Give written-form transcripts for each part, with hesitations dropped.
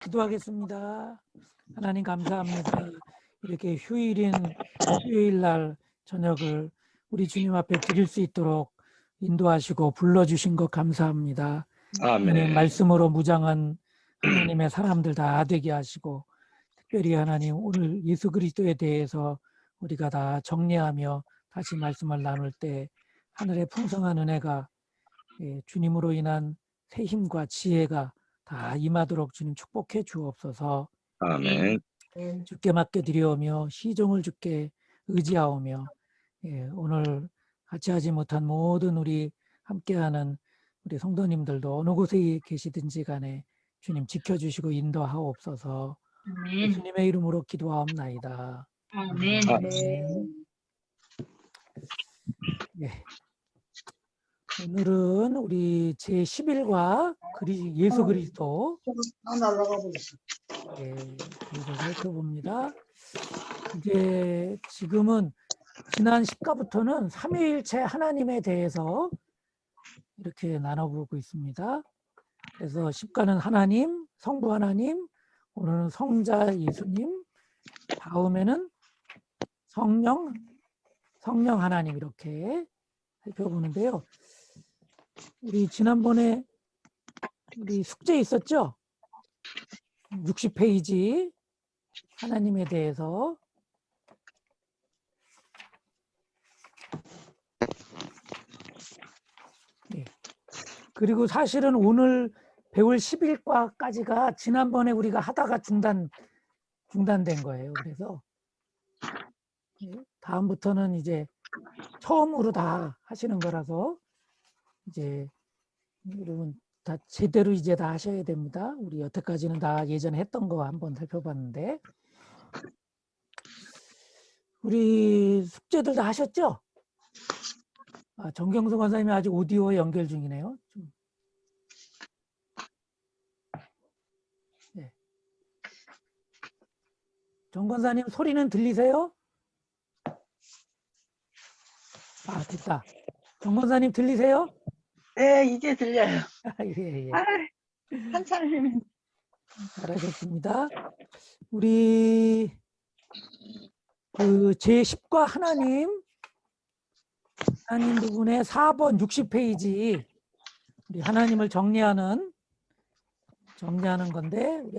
기도하겠습니다. 하나님 감사합니다. 이렇게 휴일인 수요일 날 저녁을 우리 주님 앞에 드릴 수 있도록 인도하시고 불러주신 것 감사합니다. 하나님 말씀으로 무장한 하나님의 사람들 다 되게 하시고 특별히 하나님 오늘 예수 그리스도에 대해서 우리가 다 정리하며 다시 말씀을 나눌 때 하늘의 풍성한 은혜가 주님으로 인한 새 힘과 지혜가 다 임하도록 주님 축복해 주옵소서. 아멘. 주께 맡겨드리오며 시종을 주께 의지하오며 오늘 같이 하지 못한 모든 우리 함께하는 우리 성도님들도 어느 곳에 계시든지 간에 주님 지켜주시고 인도하옵소서. 예수님의 이름으로 기도하옵나이다. 아멘. 예. 오늘은 우리 제11과 예수 그리스도 그래서 살펴봅니다. 이제 지금은 지난 10과부터는 삼위일체 하나님에 대해서 이렇게 나눠보고 있습니다. 그래서 10과는 하나님, 성부 하나님, 오늘은 성자 예수님, 다음에는 성령 하나님 이렇게 살펴보는데요. 우리 지난번에 우리 숙제 있었죠? 60페이지 하나님에 대해서 그리고 사실은 오늘 배울 11과까지가 지난번에 우리가 하다가 중단된 거예요. 그래서 다음부터는 이제 처음으로 다 하시는 거라서 이제 여러분 다 제대로 이제 다 하셔야 됩니다. 우리 여태까지는 다 예전에 했던 거 한번 살펴봤는데 우리 숙제들 다 하셨죠? 정경수 권사님이 아직 오디오 연결 중이네요. 네. 정 권사님 소리는 들리세요? 됐다. 정 권사님 들리세요? 네, 이제 들려요. 예. 한참 잘하셨습니다. 우리 그 제10과 하나님 부분의 4번 60페이지 우리 하나님을 정리하는 건데 우리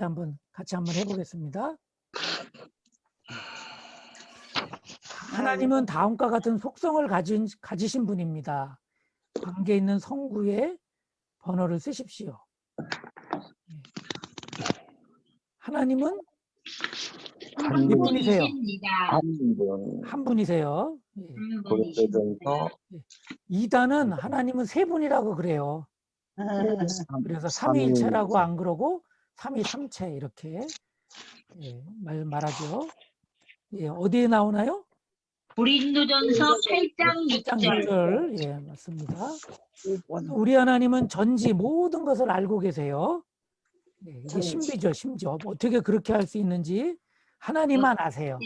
같이 한번 해보겠습니다. 하나님은 다음과 같은 속성을 가지신 분입니다. 관계 있는 성구의 번호를 쓰십시오. 하나님은 몇 분이세요? 한 분이세요. 고린도전서 2단은 하나님은 세 분이라고 그래요. 그래서 삼위일체라고 안 그러고 삼위삼체 이렇게 말하죠. 어디에 나오나요? 고린도전서 8장 6절. 예, 맞습니다. 우리 하나님은 전지 모든 것을 알고 계세요. 이게 신비죠, 심지어. 어떻게 그렇게 할 수 있는지 하나님만 아세요.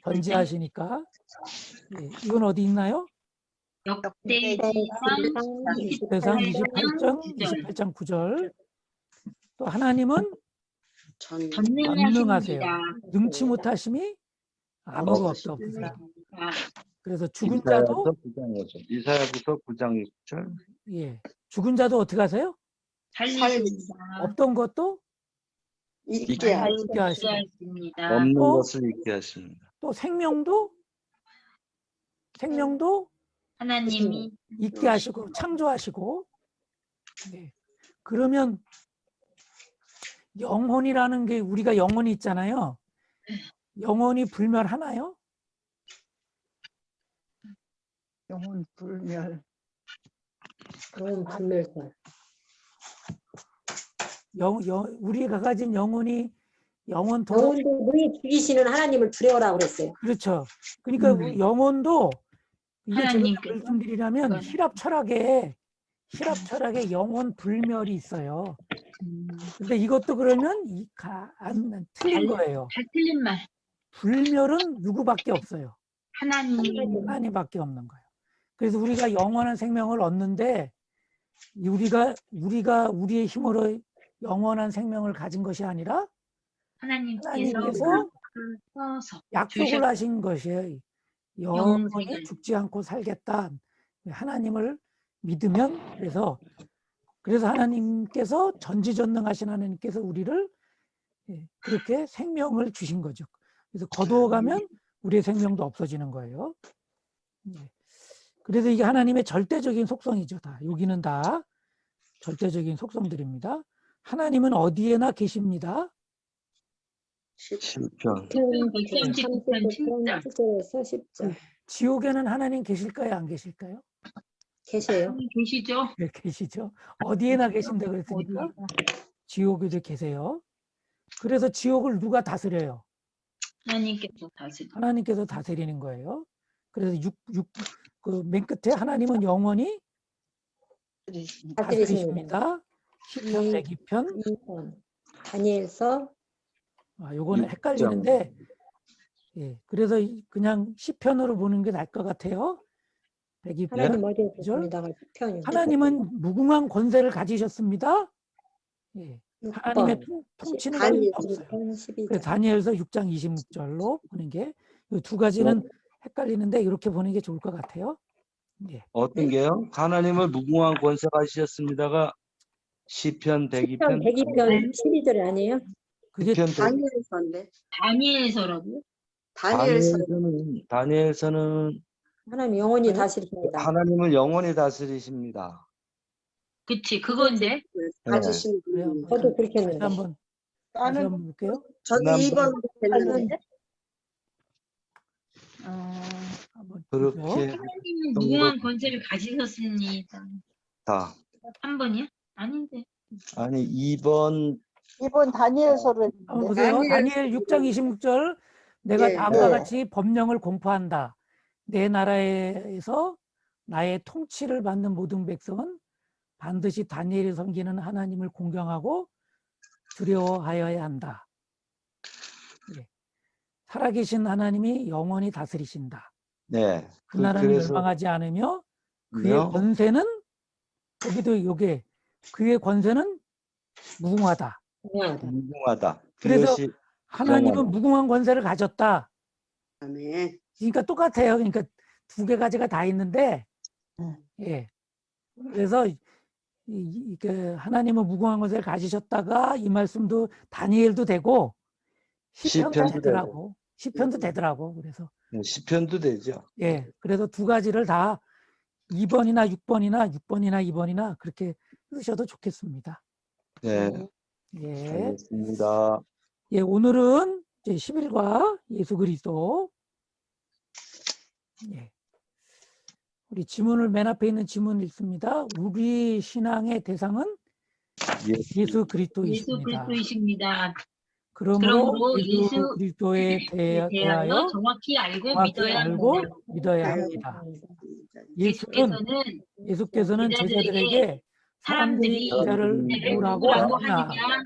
전지하시니까. 이건 어디 있나요? 역대상 28장 9절. 또 하나님은 전능하십니다. 전능하세요. 능치 못하심이 아무것도 없으세요. 그래서 죽은 자도 이사야부터 9장 6절. 죽은 자도 어떻게 하세요? 살리십니다. 없던 것도 있게 하십니다. 없는 것을 있게 하십니다. 또 생명도 하나님이 있게 하시고 창조하시고. 그러면 영혼이라는 게 우리가 영혼이 있잖아요. 영혼이 불멸하나요? 영혼 불멸. 우리가 가진 영혼도 영혼도 너희 죽이시는 하나님을 두려워라 그랬어요. 그렇죠. 그러니까 영혼도 이게 제가 하나님께서 말씀드리려면 히랍 철학에 영혼 불멸이 있어요. 근데 이것도 그러면 틀린 거예요. 다 틀린 말. 불멸은 누구밖에 없어요. 하나님밖에 없는 거예요. 그래서 우리가 영원한 생명을 얻는데 우리가 우리의 힘으로 영원한 생명을 가진 것이 아니라 하나님께서 하나님께서 써서 약속을 하신 것이에요. 영원히 영생을. 죽지 않고 살겠다. 하나님을 믿으면 그래서 하나님께서 전지전능하신 하나님께서 우리를 그렇게 생명을 주신 거죠. 그래서 거두어가면 우리의 생명도 없어지는 거예요. 그래서 이게 하나님의 절대적인 속성이죠. 다 여기는 다 절대적인 속성들입니다. 하나님은 어디에나 계십니다. 7편 139편 7장. 7절에서 10절 지옥에는 하나님 계실까요? 안 계실까요? 계세요. 계시죠? 네, 계시죠. 어디에나 계신다 그랬으니까 어디에나. 지옥에도 계세요. 그래서 지옥을 누가 다스려요? 하나님께서 다스리. 하나님께서 다스리는 거예요. 그래서 그 맨 끝에 하나님은 영원히 다스리십니다. 시편 102편. 2번 다니엘서 요거는 헷갈리는데 그래서 그냥 시편으로 보는 게 나을 것 같아요. 102편. 하나님 어디에 계십니다. 편 하나님은 무궁한 권세를 가지셨습니다. 하나님의 통치는 다니엘 없어요. 12장 그래서 다니엘서 6장 26절로 보는 게 이 두 가지는 헷갈리는데 이렇게 보는 게 좋을 것 같아요. 어떤 게요? 하나님을 무궁한 권세 가지셨습니다가 시편 102편 102편 12절 아니에요? 그게 다니엘서인데. 다니엘서라고? 다니엘서는 하나님 영원히 다스리십니다. 하나님을 영원히 다스리십니다. 그치, 그건데. 가지신 그래요. 분이. 저도 그렇게 다시 했는데. 한번 볼게요. 저도 지난번- 2번 했는데. 한번 그렇게 보죠. 하나님은 무궁한 권세를 가지셨습니다. 다 3번이야? 아닌데. 아니 2번 2번 다니엘서를 한번 보세요. 다니엘 6장 26절 내가 예, 다음과 예. 같이 법령을 공포한다. 내 나라에서 나의 통치를 받는 모든 백성은 반드시 다니엘이 섬기는 하나님을 공경하고 두려워하여야 한다. 살아계신 하나님이 영원히 다스리신다. 네. 그 나라는 그래서 멸망하지 않으며 그의 요? 권세는 여기도 요게 그의 권세는 무궁하다. 무궁하다. 그래서 그것이 하나님은 영원. 무궁한 권세를 가졌다. 아멘. 그러니까 똑같아요. 그러니까 두 개 가지가 다 있는데, 그래서 그 하나님은 무궁한 권세를 가지셨다가 이 말씀도 다니엘도 되고 시편도 시편도 되더라고. 시편도 되더라고. 그래서 시편도 되죠. 그래서 두 가지를 다 2번이나 6번이나 6번이나 2번이나 그렇게 쓰셔도 좋겠습니다. 네. 알겠습니다. 오늘은 이제 10일과 예수 그리스도. 우리 지문을 맨 앞에 있는 지문 읽습니다. 우리 신앙의 대상은 예수 그리스도이십니다. 그러므로 예수 그리스도에 대하여 정확히 알고 믿어야 합니다. 예수께서는 제자들에게 사람들이 이자를 누구라고 하느냐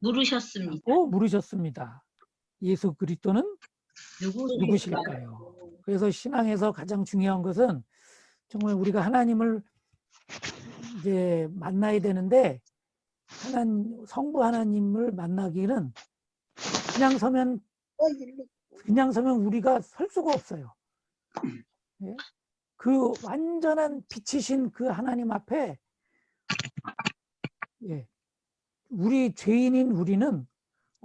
물으셨습니다. 예수 그리스도는 누구실까요? 그래서 신앙에서 가장 중요한 것은 정말 우리가 하나님을 이제 만나야 되는데 성부 하나님을 만나기는 그냥 서면 우리가 설 수가 없어요. 그 완전한 빛이신 그 하나님 앞에 우리 죄인인 우리는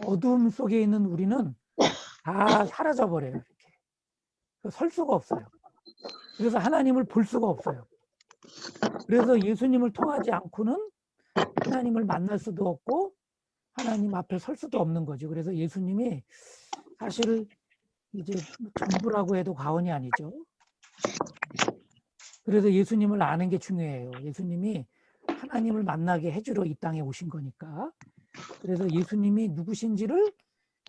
어둠 속에 있는 우리는 다 사라져 버려요. 이렇게 설 수가 없어요. 그래서 하나님을 볼 수가 없어요. 그래서 예수님을 통하지 않고는 하나님을 만날 수도 없고 하나님 앞에 설 수도 없는 거죠. 그래서 예수님이 사실 이제 전부라고 해도 과언이 아니죠. 그래서 예수님을 아는 게 중요해요. 예수님이 하나님을 만나게 해주러 이 땅에 오신 거니까. 그래서 예수님이 누구신지를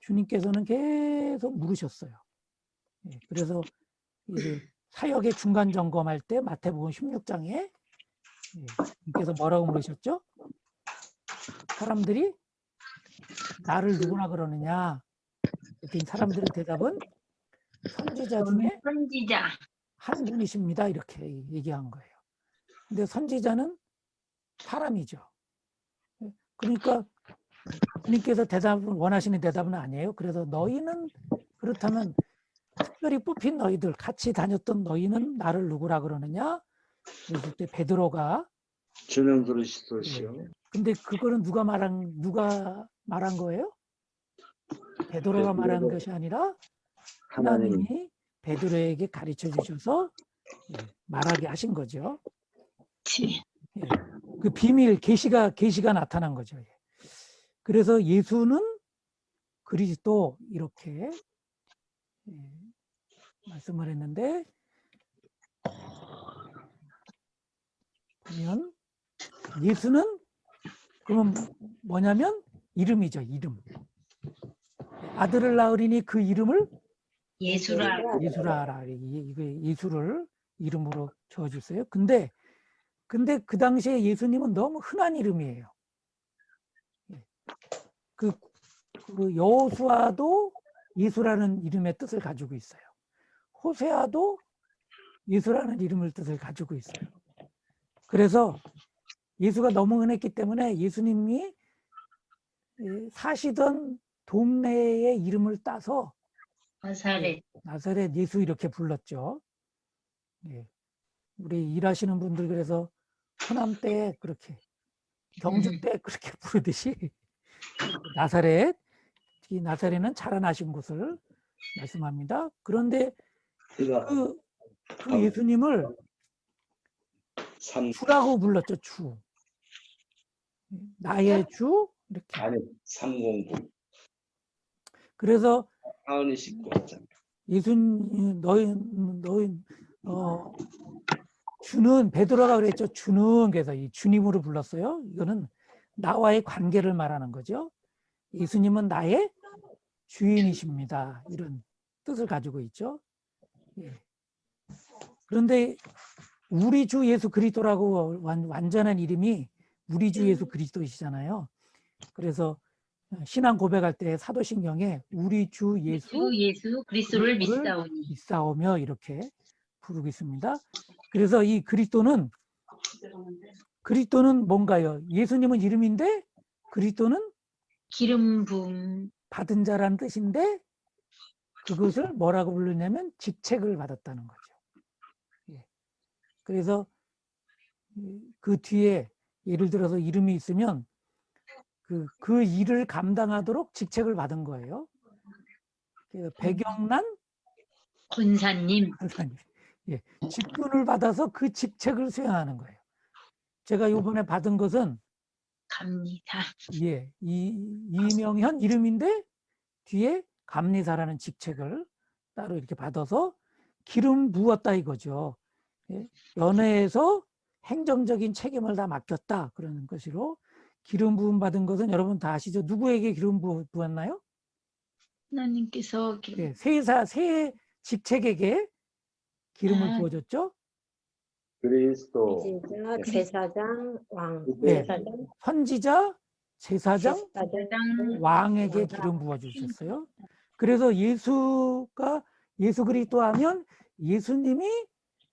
주님께서는 계속 물으셨어요. 그래서 이제 사역의 중간 점검할 때 마태복음 16장에 주님께서 뭐라고 물으셨죠? 사람들이 나를 누구라 그러느냐? 그랬더니 사람들의 대답은 선지자 중에 한 분이십니다. 이렇게 얘기한 거예요. 근데 선지자는 사람이죠. 그러니까 주님께서 대답을 원하시는 대답은 아니에요. 그래서 너희는 그렇다면 특별히 뽑힌 너희들, 같이 다녔던 너희는 나를 누구라 그러느냐? 그랬을 때 베드로가 주는 그리스도시요. 근데 그거는 누가 말한 거예요? 베드로가 말한 것이 아니라 하나님. 하나님이 베드로에게 가르쳐 주셔서 말하게 하신 거죠. 그치. 그 비밀 계시가 나타난 거죠. 그래서 예수는 그리스도 이렇게 말씀을 했는데 보면 예수는 그러면 뭐냐면 이름이죠. 이름. 아들을 낳으리니 그 이름을 예수라. 예수라라. 이게 예수를 이름으로 지어줬어요. 근데 그 당시에 예수님은 너무 흔한 이름이에요. 그 여호수아도 예수라는 이름의 뜻을 가지고 있어요. 호세아도 예수라는 이름을 뜻을 가지고 있어요. 그래서 예수가 너무 흔했기 때문에 예수님이 사시던 동네의 이름을 따서 나사렛 예수 이렇게 불렀죠. 우리 일하시는 분들 그래서 호남 때 그렇게 경주 때 그렇게 부르듯이 나사렛, 이 나사렛은 자라나신 곳을 말씀합니다. 그런데 그 예수님을 주라고 불렀죠. 주. 나의 주 이렇게. 아니 309. 그래서 하은이 씻고 예수님 너희 주는 베드로가 그랬죠. 주는 그래서 이 주님으로 불렀어요. 이거는 나와의 관계를 말하는 거죠. 예수님은 나의 주인이십니다. 이런 뜻을 가지고 있죠. 그런데 우리 주 예수 그리스도라고 완전한 이름이 우리 주 예수 그리스도이시잖아요. 그래서 신앙 고백할 때 사도신경에 우리 주 예수 그리스도를 믿사오며 이렇게 부르고 있습니다. 그래서 이 그리스도는 뭔가요? 예수님은 이름인데 그리스도는 기름 부음 받은 자라는 뜻인데 그것을 뭐라고 부르냐면 직책을 받았다는 거죠. 그래서 그 뒤에 예를 들어서 이름이 있으면 그 일을 감당하도록 직책을 받은 거예요. 백영란 군사님. 직분을 받아서 그 직책을 수행하는 거예요. 제가 이번에 받은 것은 감리사. 이명현 이름인데 뒤에 감리사라는 직책을 따로 이렇게 받아서 기름 부었다 이거죠. 연회에서 행정적인 책임을 다 맡겼다 그러는 것으로 기름 부음 받은 것은 여러분 다 아시죠? 누구에게 기름 부었나요? 하나님께서 기름. 세 직책에게 기름을 부어줬죠. 그리스도 제사장, 왕, 선지자, 제사장, 왕에게 기름 부어주셨어요. 그래서 예수 그리스도 하면 예수님이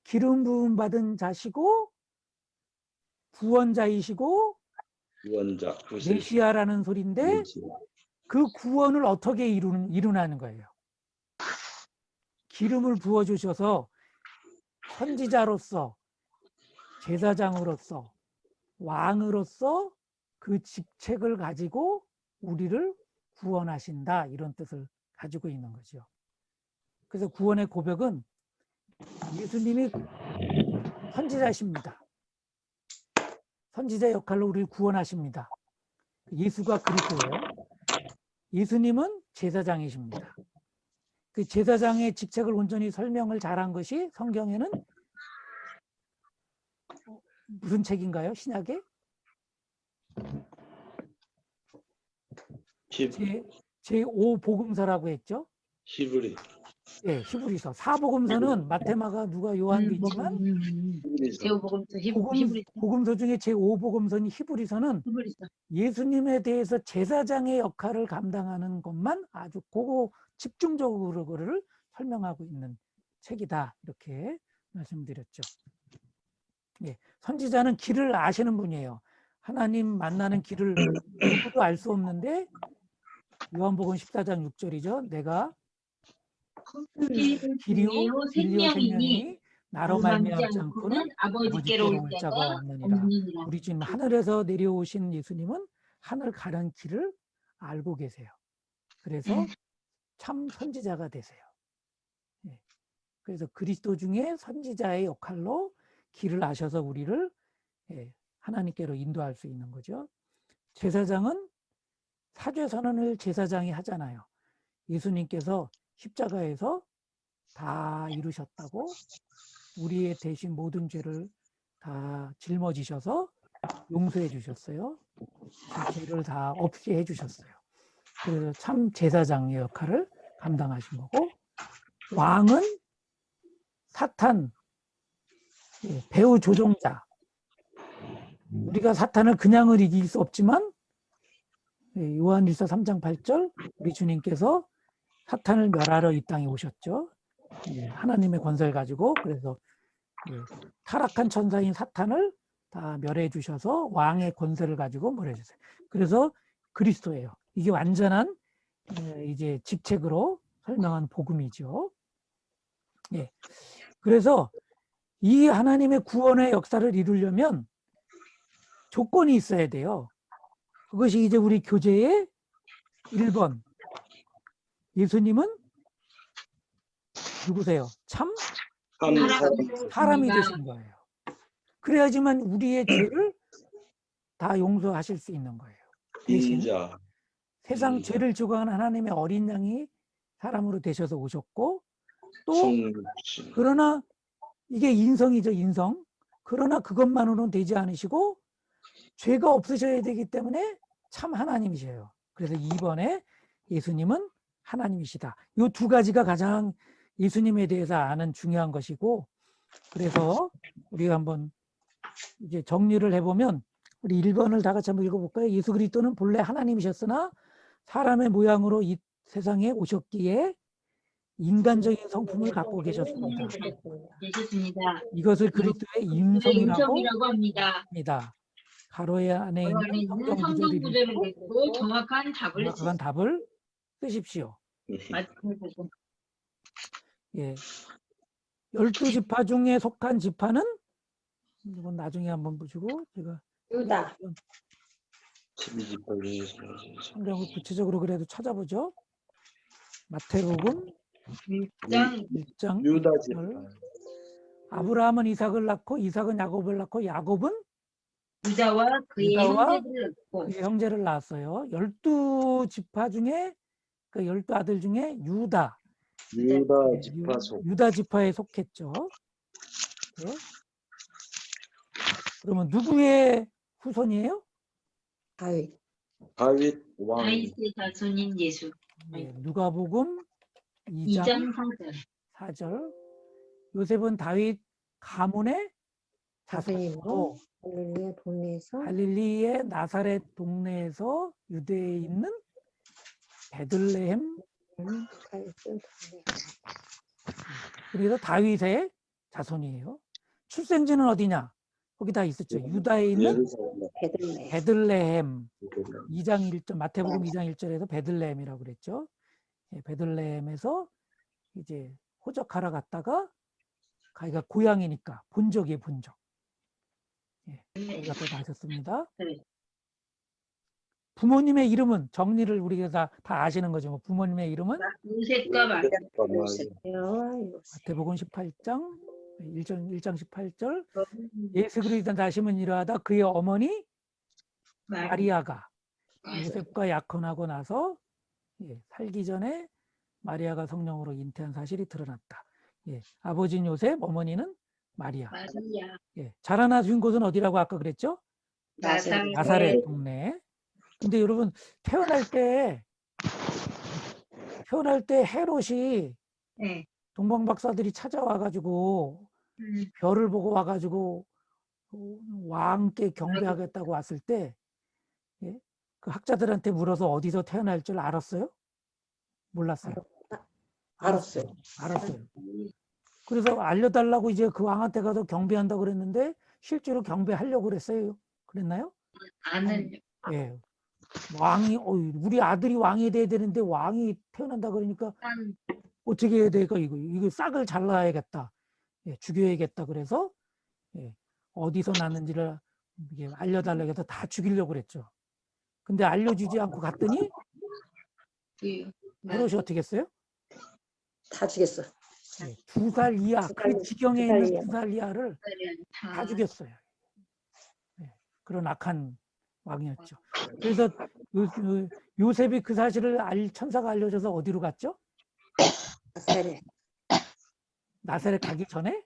기름 부음 받은 자시고 구원자이시고 구원자 메시아라는 소리인데 그 구원을 어떻게 이루는 거예요? 기름을 부어주셔서 선지자로서 제사장으로서 왕으로서 그 직책을 가지고 우리를 구원하신다 이런 뜻을 가지고 있는 거죠. 그래서 구원의 고백은 예수님이 선지자십니다. 선지자 역할로 우리를 구원하십니다. 예수가 그리스도예요. 예수님은 제사장이십니다. 그 제사장의 직책을 온전히 설명을 잘한 것이 성경에는 무슨 책인가요? 신약에? 제5복음서라고 했죠. 히브리. 히브리서. 사복음서는 마태마가 누가 요한도 있지만 복음서 중에 제5복음서인 히브리서는 예수님에 대해서 제사장의 역할을 감당하는 것만 아주 집중적으로 그거를 설명하고 있는 책이다 이렇게 말씀드렸죠. 선지자는 길을 아시는 분이에요. 하나님 만나는 길을 누구도 알 수 없는데 요한복음 14장 6절이죠. 내가 길이요 생명이니 나로 말미암지 않고는 아버지께로 올 자가 없느니라. 우리 주님 하늘에서 내려오신 예수님은 하늘 가는 길을 알고 계세요. 그래서 참 선지자가 되세요. 예. 그래서 그리스도 중에 선지자의 역할로 길을 아셔서 우리를 하나님께로 인도할 수 있는 거죠. 제사장은 사죄선언을 제사장이 하잖아요. 예수님께서 십자가에서 다 이루셨다고 우리의 대신 모든 죄를 다 짊어지셔서 용서해 주셨어요. 그 죄를 다 없이 해 주셨어요. 그래서 참 제사장의 역할을 감당하신 거고, 왕은 사탄, 배후 조종자. 우리가 사탄을 그냥은 이길 수 없지만 요한일서 3장 8절 우리 주님께서 사탄을 멸하러 이 땅에 오셨죠. 하나님의 권세를 가지고. 그래서 타락한 천사인 사탄을 다 멸해 주셔서 왕의 권세를 가지고 멸해 주세요. 그래서 그리스도예요. 이게 완전한 이제 직책으로 설명한 복음이죠. 예. 그래서 이 하나님의 구원의 역사를 이루려면 조건이 있어야 돼요. 그것이 이제 우리 교재의 1번. 예수님은 누구세요? 참 사람이 되신 거예요. 그래야지만 우리의 죄를 다 용서하실 수 있는 거예요. 대신 인자. 세상 죄를 지고 간 하나님의 어린 양이 사람으로 되셔서 오셨고, 또 성육신. 그러나 이게 인성이죠, 인성. 그러나 그것만으로는 되지 않으시고 죄가 없으셔야 되기 때문에 참 하나님이세요. 그래서 2번에 예수님은 하나님이시다. 이 두 가지가 가장 예수님에 대해서 아는 중요한 것이고, 그래서 우리가 한번 이제 정리를 해보면 우리 1번을 다 같이 한번 읽어볼까요? 예수 그리스도는 본래 하나님이셨으나 사람의 모양으로 이 세상에 오셨기에 인간적인 성품을 갖고 계셨습니다. 계셨습니다. 이것을 그리스도의 임성이라고 임성이라고 합니다. 합니다. 가로에 안에 있는 있는 성경 성경 구절을 구절을 읽고 읽고 정확한 답을 정확한 답을 쓰십시오. 맞춰보고. 예. 12지파 중에 속한 지파는 이건 나중에 한번 보시고 제가 유다. 12지파 성경을 구체적으로 그래도 찾아보죠. 마태복음 1장 유다지파. 아브라함은 이삭을 낳고 이삭은 야곱을 낳고 야곱은 유다와 그의 유다와 형제들을 낳고 그의 형제를 낳았어요. 12지파 중에 그 12아들 중에 유다 유다지파 속. 유다 지파에 속했죠. 네. 그러면 누구의 후손이에요? 다윗. 다윗 왕. 다윗의 자손인 예수. 네. 누가복음 2장 2장 4절. 4절. 요셉은 다윗 가문의 자손이고 자손이고 할렐루야 동네에서 갈릴리의 나사렛 동네에서 유대에 있는 베들레헴, 다윗은 동네. 그래서 다윗의 자손이에요. 출생지는 어디냐? 거기 다 있었죠. 유다에 있는 예루살렘. 베들레. 베들레헴. 2장 1절, 마태복음 2장 1절에서 베들레헴이라고 그랬죠. 베들레헴에서 이제 호적하러 갔다가 가기가 고향이니까 본적이에요, 본적. 거기가 또 나셨습니다. 네. 부모님의 이름은 정리를 우리가 다 아시는 거죠. 뭐 부모님의 이름은 요셉과 마리아. 마태복음 18장 1장 18절 예수 그리스도 나심은 이러하다 그의 어머니 마리아가 요셉과 약혼하고 나서 살기 전에 마리아가 성령으로 잉태한 사실이 드러났다. 아버지는 요셉, 어머니는 마리아. 자라나신 곳은 어디라고 아까 그랬죠? 나사렛 동네. 근데 여러분 태어날 때 헤롯이 네. 동방 박사들이 찾아와가지고 별을 보고 와가지고 왕께 경배하겠다고 왔을 때 그 학자들한테 물어서 어디서 태어날 줄 알았어요? 몰랐어요. 알았어요. 그래서 알려달라고 이제 그 왕한테 가서 경배한다고 그랬는데 실제로 경배하려고 그랬어요. 그랬나요? 아는 예, 왕이 우리 아들이 왕이 돼야 되는데 왕이 태어난다 그러니까 한 어떻게 해야 될까 이거 싹을 잘라야겠다. 예, 죽여야겠다. 그래서 예, 어디서 났는지를 이게 알려달라고 해서 다 죽이려고 그랬죠. 근데 알려주지 않고 갔더니 부유. 헤롯이 어떻게 했어요? 다 죽였어. 예, 2살 이하, 두 그 살, 지경에 두 살 있는 이하. 2살 이하를 다 다 죽였어요. 예, 그런 악한 왕이었죠. 그래서 요셉이 그 사실을 천사가 알려줘서 어디로 갔죠? 나사렛. 나사렛 가기 전에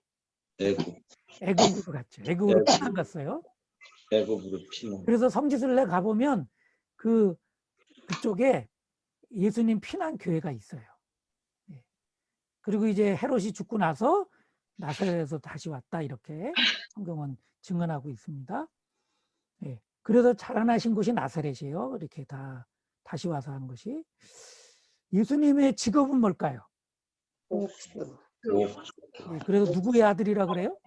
애굽, 애굽으로 갔죠. 애굽으로 애굽. 피난 갔어요. 애굽으로 피난. 그래서 성지순례 가보면 그쪽에 예수님 피난 교회가 있어요. 예. 그리고 이제 헤롯이 죽고 나서 나사렛에서 다시 왔다 이렇게 성경은 증언하고 있습니다. 예. 그래서 자라나신 곳이 나사렛이에요. 이렇게 다시 와서 하는 것이. 예수님의 직업은 뭘까요? 목수. 목, 예. 그래서 누구의 아들이라 그래요?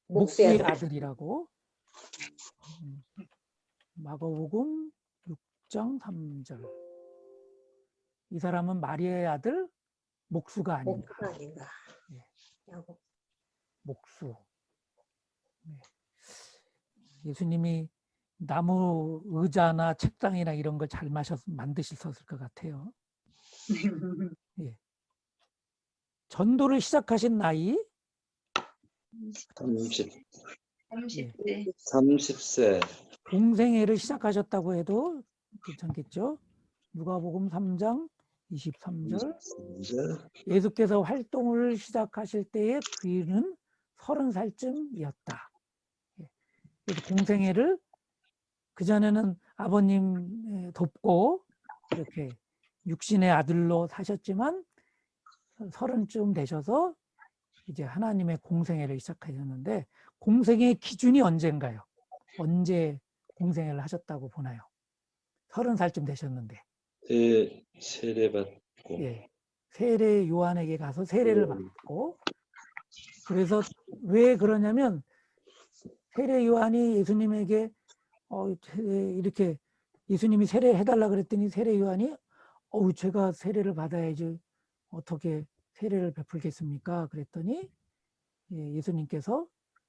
목수의 목수의 아들. 아들이라고. 마가복음 6장 3절. 이 사람은 마리아의 아들 목수가 아닌가. 목수가 아닌가. 예. 라고. 목수. 네. 예수님이 나무 의자나 책상이나 이런 걸 잘 만드셨을 것 같아요. 예. 전도를 시작하신 나이 30대 30세. 공생애를 시작하셨다고 해도 괜찮겠죠? 누가복음 3장 23절. 예수께서 활동을 시작하실 때에 그이는 30살쯤이었다. 그래서 공생애를 그전에는 아버님 돕고 이렇게 육신의 아들로 사셨지만 30쯤 되셔서 이제 하나님의 공생애를 시작하셨는데 공생애의 기준이 언젠가요? 언제 공생애를 하셨다고 보나요? 30살쯤 되셨는데. 세례받고. 예. 세례 요한에게 가서 세례를 받고 그래서 왜 그러냐면 세례 요한이 예수님에게 이렇게 예수님이 세례해달라 그랬더니 세례 요한이 제가 세례를 받아야지 어떻게 세례를 베풀겠습니까? 그랬더니 예수님께서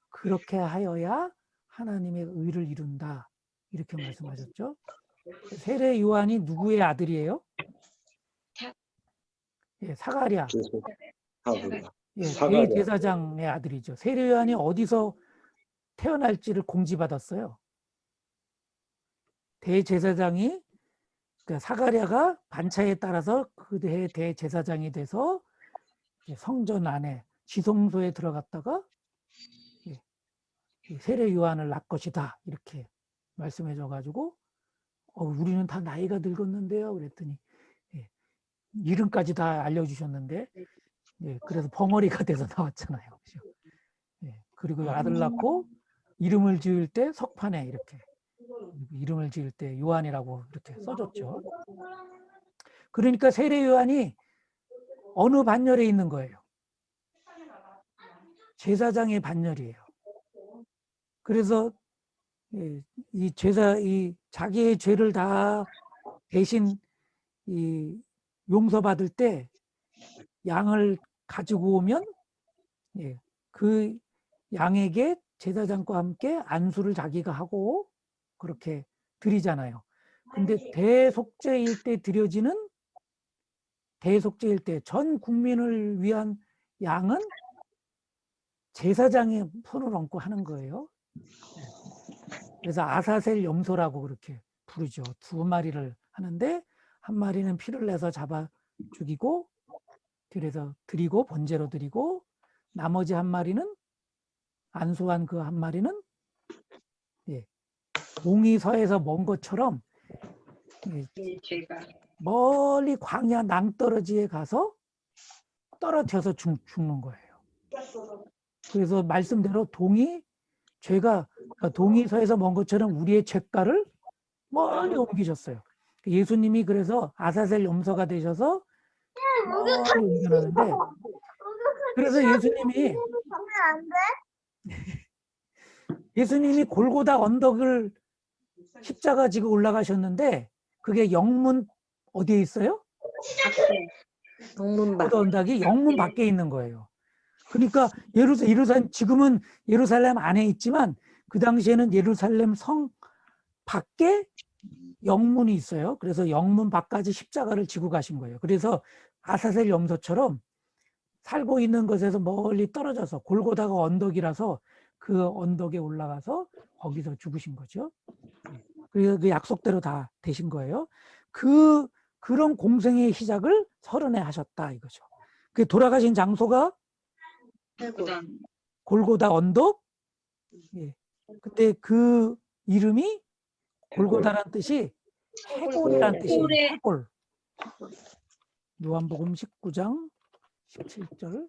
그렇게 하여야 하나님의 의를 이룬다 이렇게 말씀하셨죠. 세례 요한이 누구의 아들이에요? 예, 사가랴. 예, 사가랴. 대제사장의 아들이죠. 세례 요한이 어디서 태어날지를 공지받았어요. 대제사장이 그러니까 사가랴가 반차에 따라서 그 해의 대제사장이 돼서 성전 안에 지성소에 들어갔다가 세례 요한을 낳을 것이다 이렇게 말씀해 줘가지고 우리는 다 나이가 늙었는데요 그랬더니 이름까지 다 알려주셨는데 그래서 벙어리가 돼서 나왔잖아요. 그죠? 그리고 아들 낳고 이름을 지을 때 석판에 이렇게 이름을 지을 때 요한이라고 이렇게 써줬죠. 그러니까 세례 요한이 어느 반열에 있는 거예요? 제사장의 반열이에요. 그래서 이 자기의 죄를 다 대신 용서받을 때 양을 가지고 오면 그 양에게 제사장과 함께 안수를 자기가 하고 그렇게 드리잖아요. 근데 대속죄일 때 드려지는 대속죄일 때 전 국민을 위한 양은 제사장의 손을 얹고 하는 거예요. 그래서 아사셀 염소라고 그렇게 부르죠. 2마리를 하는데 한 마리는 피를 내서 잡아 죽이고 그래서 드리고 번제로 드리고 나머지 한 마리는 안수한 그 한 마리는 동이 서에서 먼 것처럼 제가 멀리 광야 낭떠러지에 가서 떨어져서 죽는 거예요. 그래서 말씀대로 동이 서에서 먼 것처럼 우리의 죄가를 멀리 옮기셨어요. 예수님이 그래서 아사셀 염소가 되셔서 멀리 옮겨놨는데 그래서 예수님이 골고다 언덕을 십자가 지고 올라가셨는데 그게 영문 어디에 있어요? 밖에. 동문박. 고다 언덕이 영문 밖에 있는 거예요. 그러니까 예루살렘 지금은 예루살렘 안에 있지만 그 당시에는 예루살렘 성 밖에 영문이 있어요. 그래서 영문 밖까지 십자가를 지고 가신 거예요. 그래서 아사셀 염소처럼 살고 있는 것에서 멀리 떨어져서 골고다가 언덕이라서 그 언덕에 올라가서 거기서 죽으신 거죠. 그래서 그 약속대로 다 되신 거예요. 그런 공생의 시작을 30에 하셨다 이거죠. 그 돌아가신 장소가 그다음 골고다 언덕. 예. 근데 그 이름이 골고다라는 뜻이 해골이라는 뜻이에요. 해골의- 해골. 요한복음 19장 17절.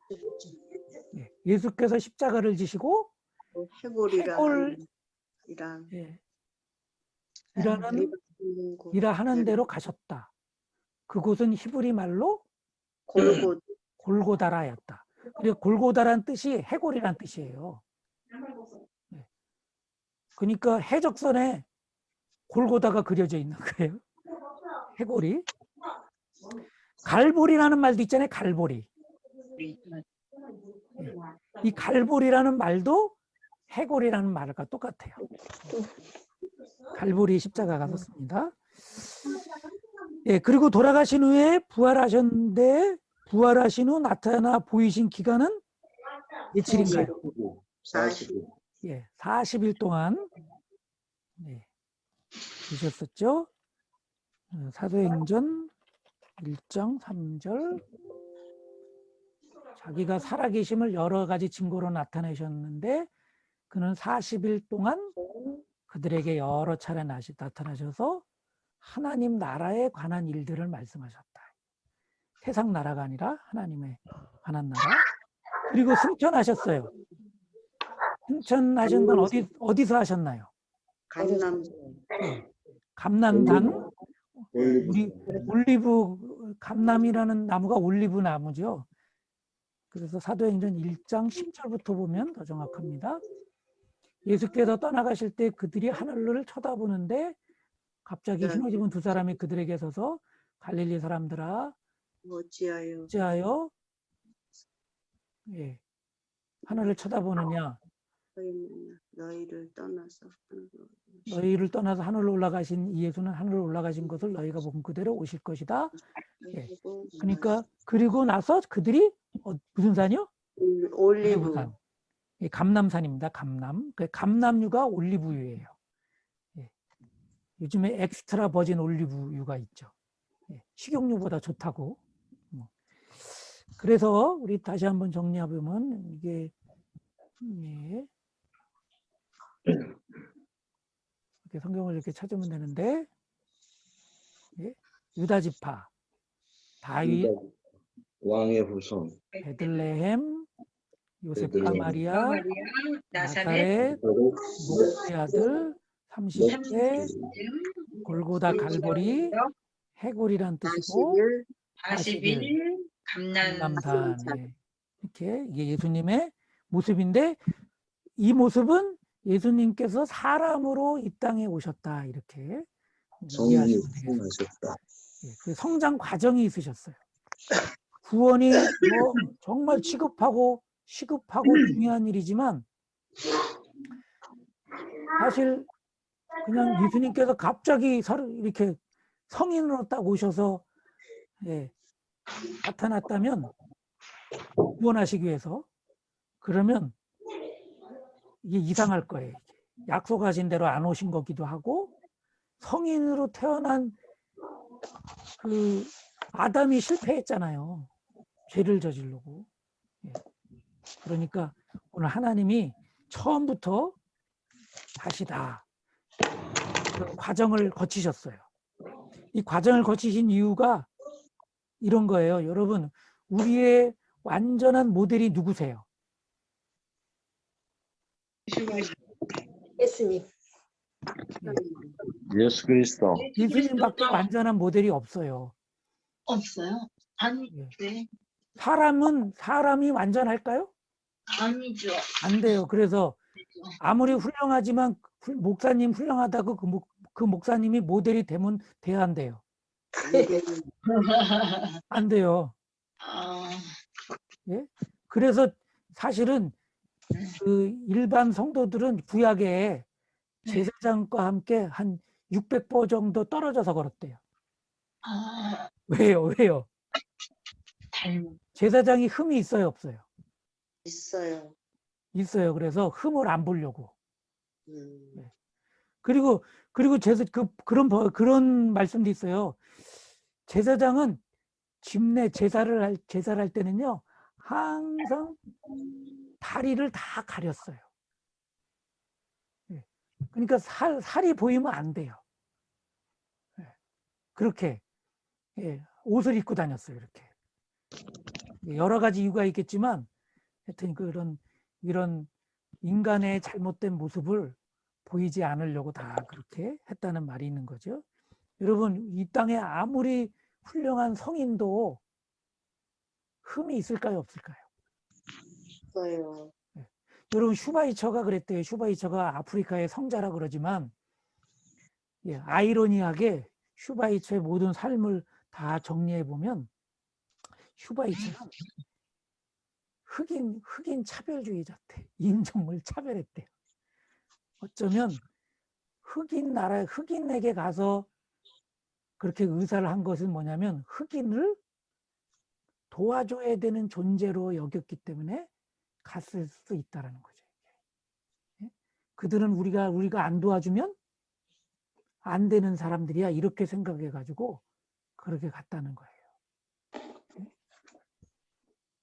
예. 예수께서 십자가를 지시고 해골- 이란 예. 일하는 하는 대로 가셨다. 그곳은 히브리 말로 골고 골고다라였다. 그리고 골고다라는 뜻이 해골이란 뜻이에요. 네. 그러니까 해적선에 골고다가 그려져 있는 거예요. 해골이. 갈보리라는 말도 있잖아요. 갈보리. 이 갈보리라는 말도 해골이라는 말과 똑같아요. 갈보리 십자가가 섰습니다. 예, 그리고 돌아가신 후에 부활하셨는데 부활하신 후 나타나 보이신 기간은 며칠인가요? 40일. 예, 40일 동안 예, 계셨었죠. 사도행전 1장 3절. 자기가 살아계심을 여러 가지 증거로 나타내셨는데 그는 40일 동안 그들에게 여러 차례 나타나셔서 하나님 나라에 관한 일들을 말씀하셨다. 세상 나라가 아니라 하나님에 관한 나라. 그리고 승천하셨어요. 승천하신 건 어디서 하셨나요? 강남 감남산. 올리브. 올리브 감남이라는 나무가 올리브 나무죠. 그래서 사도행전 1장 10절부터 보면 더 정확합니다. 예수께서 떠나가실 때 그들이 하늘을 쳐다보는데 갑자기 흰옷 입은 두 사람이 그들에게 서서 갈릴리 사람들아 어찌하여 예, 하늘을 쳐다보느냐. 너희를 떠나서 하늘로 올라가신 이 예수는 하늘로 올라가신 것을 너희가 본 그대로 오실 것이다. 예. 그러니까 그리고 나서 그들이 무슨 산이요? 올리브산. 예, 감남산입니다. 감남. 그 감남유가 올리브유예요. 예. 요즘에 엑스트라 버진 올리브유가 있죠. 예. 식용유보다 좋다고. 그래서 우리 다시 한번 정리해보면 이게 예. 이렇게 성경을 이렇게 찾으면 되는데 예. 유다 지파, 다윗, 왕의 후손. 베들레헴, 요셉과 베들레헴. 마리아, 나사렛, 나사렛, 목수의 아들, 30대, 골고다 갈보리, 해골이란 뜻이고 40일 감남산. 예. 이렇게 이게 예수님의 모습인데 이 모습은 예수님께서 사람으로 이 땅에 오셨다 이렇게 성인이 이해하시면 되겠습니다. 후손하셨다. 예, 그 성장 과정이 있으셨어요. 구원이 뭐 정말 시급하고 중요한 일이지만 사실 그냥 예수님께서 갑자기 이렇게 성인으로 딱 오셔서 예, 나타났다면 구원하시기 위해서 그러면 이게 이상할 거예요. 약속하신 대로 안 오신 거기도 하고 성인으로 태어난 그 아담이 실패했잖아요. 죄를 저지르고. 예. 그러니까 오늘 하나님이 처음부터 다시다. 그런 과정을 거치셨어요. 이 과정을 거치신 이유가 이런 거예요. 여러분, 우리의 완전한 모델이 누구세요? 예수님. 예수 그리스도. 예수님밖에 완전한 모델이 없어요. 없어요? 아니, 예. 네. 사람이 완전할까요? 아니죠. 안 돼요. 그래서 아무리 훌륭하지만 목사님 훌륭하다고 그 목사님이 모델이 되면 돼야 안 돼요? 안 돼요. 아, 예? 그래서 사실은 그 일반 성도들은 구약에 네. 제사장과 함께 한 600보 정도 떨어져서 걸었대요. 아, 왜요? 닮은. 제사장이 흠이 있어요, 없어요? 있어요. 있어요. 그래서 흠을 안 보려고. 음. 그리고 그런 말씀도 있어요. 제사장은 제사를 할 때는요, 항상 다리를 다 가렸어요. 예. 그러니까 살이 보이면 안 돼요. 예. 그렇게 옷을 입고 다녔어요. 이렇게. 여러 가지 이유가 있겠지만 하여튼 이런 인간의 잘못된 모습을 보이지 않으려고 다 그렇게 했다는 말이 있는 거죠. 여러분, 이 땅에 아무리 훌륭한 성인도 흠이 있을까요, 없을까요? 있어요. 여러분, 슈바이처가 그랬대요. 슈바이처가 아프리카의 성자라 그러지만, 아이러니하게 슈바이처의 모든 삶을 다 정리해 보면 슈바이처는 흑인 차별주의자대. 인종을 차별했대요. 어쩌면 흑인에게 가서 그렇게 의사를 한 것은 뭐냐면 흑인을 도와줘야 되는 존재로 여겼기 때문에 갔을 수 있다라는 거죠. 그들은 우리가 안 도와주면 안 되는 사람들이야 이렇게 생각해 가지고 그렇게 갔다는 거예요.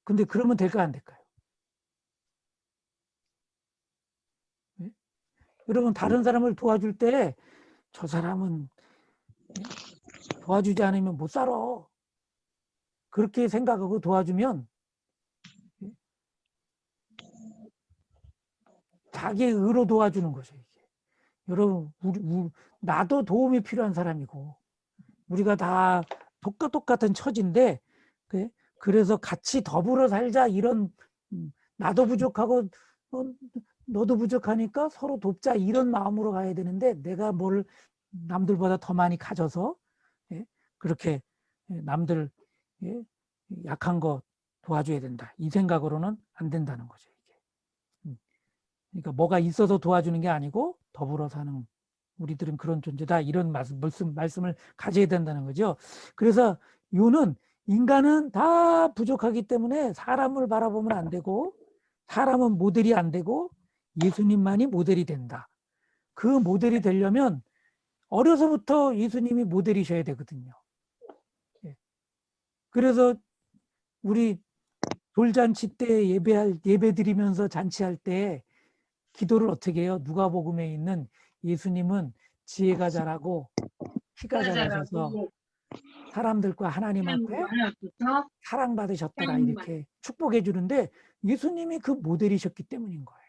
근데 그러면 될까요, 안 될까요? 여러분, 다른 사람을 도와줄 때 저 사람은 도와주지 않으면 못 살아. 그렇게 생각하고 도와주면 자기의 의로 도와주는 거죠. 이게. 여러분, 나도 도움이 필요한 사람이고 우리가 다 똑같은 처지인데 그래서 같이 더불어 살자 이런 나도 부족하고 너도 부족하니까 서로 돕자 이런 마음으로 가야 되는데 내가 뭘 남들보다 더 많이 가져서 그렇게 남들 약한 거 도와줘야 된다 이 생각으로는 안 된다는 거죠. 이게. 그러니까 뭐가 있어서 도와주는 게 아니고 더불어 사는 우리들은 그런 존재다 이런 말씀을 가져야 된다는 거죠. 그래서 요는 인간은 다 부족하기 때문에 사람을 바라보면 안 되고 사람은 모델이 안 되고 예수님만이 모델이 된다. 그 모델이 되려면 어려서부터 예수님이 모델이셔야 되거든요. 그래서 우리 돌잔치 때 예배 드리면서 잔치할 때 기도를 어떻게 해요? 누가복음에 있는 예수님은 지혜가 자라고 키가 작으셔서 사람들과 하나님 앞에 사랑받으셨더라 이렇게 축복해 주는데 예수님이 그 모델이셨기 때문인 거예요.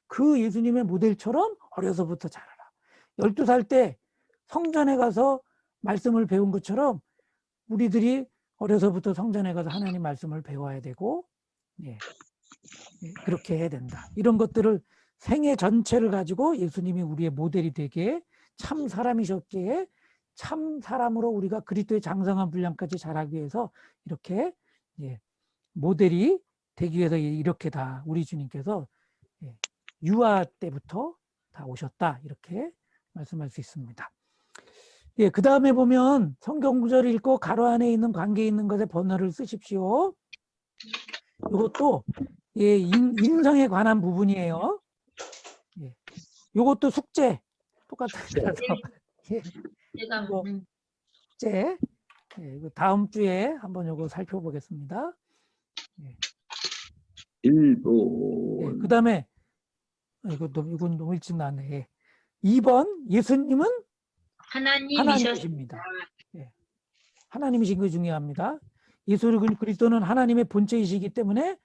그 예수님의 모델처럼 어려서부터 자라라. 12살 때 성전에 가서 말씀을 배운 것처럼 우리들이 어려서부터 성전에 가서 하나님 말씀을 배워야 되고 그렇게 해야 된다. 이런 것들을 생애 전체를 가지고 예수님이 우리의 모델이 되게 참 사람이셨기에 참 사람으로 우리가 그리스도의 장성한 분량까지 자라기 위해서 이렇게 모델이 되기 위해서 이렇게 다 우리 주님께서 유아 때부터 다 오셨다 이렇게 말씀할 수 있습니다. 그 다음에 보면 성경 구절을 읽고 가로 안에 있는 관계 있는 것에 번호를 쓰십시오. 이것도 인성에 관한 부분이에요. 이것도 숙제 똑같아서 숙제 다음 주에 한번 이거 살펴보겠습니다. 1번. 그 다음에 이건 너무 일찍 나왔네. 2번 예수님은 하나님이십니다. 하나님이신 거 중요합니다. 예수 그리스도는 하나님의 본체이시기 때문에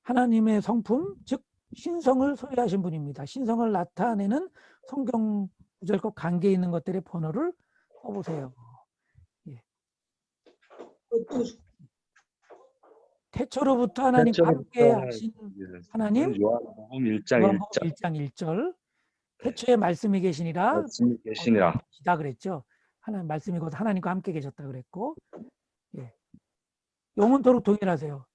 하나님의 성품 즉 신성을 소유하신 분입니다. 신성을 나타내는 성경 구절과 관계 있는 것들의 번호를 써보세요. 태초로부터 하나님과 함께 하신 하나님 요한복음 1장 1절. 1장 1절 태초에 말씀이 계시니라 말씀이 계시니라. 다 그랬죠. 하나님 말씀이 곧 하나님과 함께 계셨다 그랬고, 예. 영원토록 동일하세요.